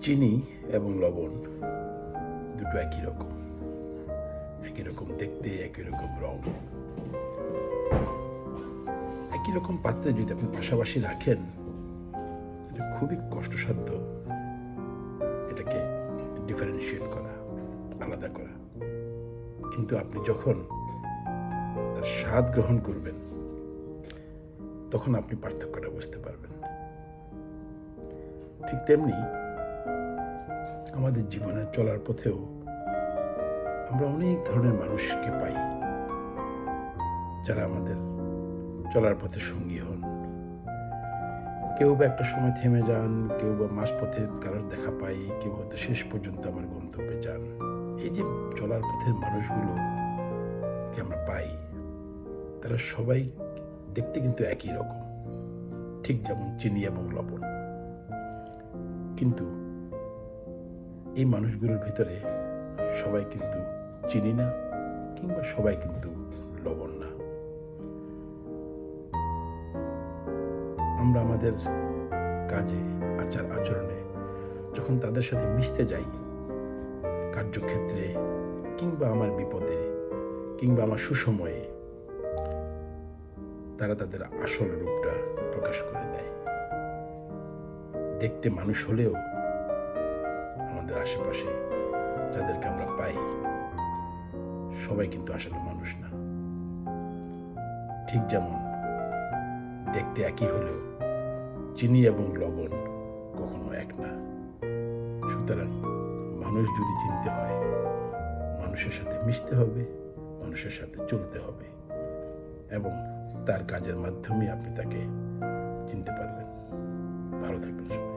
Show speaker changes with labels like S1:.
S1: চিনি এবং লবণ দুটো একই রকম, একই রকম দেখতে, একই রকম রং। একই রকম পাত্রে যদি আপনি পাশাপাশি রাখেন, এটা খুবই কষ্টসাধ্য এটাকে ডিফারেন্সিয়েট করা, আলাদা করা। কিন্তু আপনি যখন তার স্বাদ গ্রহণ করবেন, তখন আপনি পার্থক্যটা বুঝতে পারবেন। ঠিক তেমনি আমাদের জীবনের চলার পথেও আমরা অনেক ধরনের মানুষকে পাই, যারা আমাদের চলার পথে সঙ্গী হন। কেউ বা একটা সময় থেমে যান, কেউ বা মাঝপথে কারোর দেখা পাই, কেউ হয়তো শেষ পর্যন্ত আমার গন্তব্যে যান। এই যে চলার পথের মানুষগুলোকে আমরা পাই, তারা সবাই দেখতে কিন্তু একই রকম, ঠিক যেমন চিনি এবং লবণ। কিন্তু এই মানুষগুলোর ভিতরে সবাই কিন্তু চিনি না, কিংবা সবাই কিন্তু লবণ না। আমরা আমাদের কাজে, আচার আচরণে যখন তাদের সাথে মিশতে যাই, কার্যক্ষেত্রে কিংবা আমার বিপদে কিংবা আমার সুসময়ে, তারা তাদের আসল রূপটা প্রকাশ করে দেয়। দেখতে মানুষ হলেও আমাদের আশেপাশে যাদেরকে আমরা পাই, সবাই কিন্তু আসলে মানুষ না। ঠিক যেমন দেখতে একই হলেও চিনি এবং লবণ কখনো এক না। সুতরাং মানুষ যদি চিনতে হয়, মানুষের সাথে মিশতে হবে, মানুষের সাথে চলতে হবে, এবং তার কাজের মাধ্যমে আপনি তাকে চিনতে পারবেন। ভালো থাকবেন সবাই।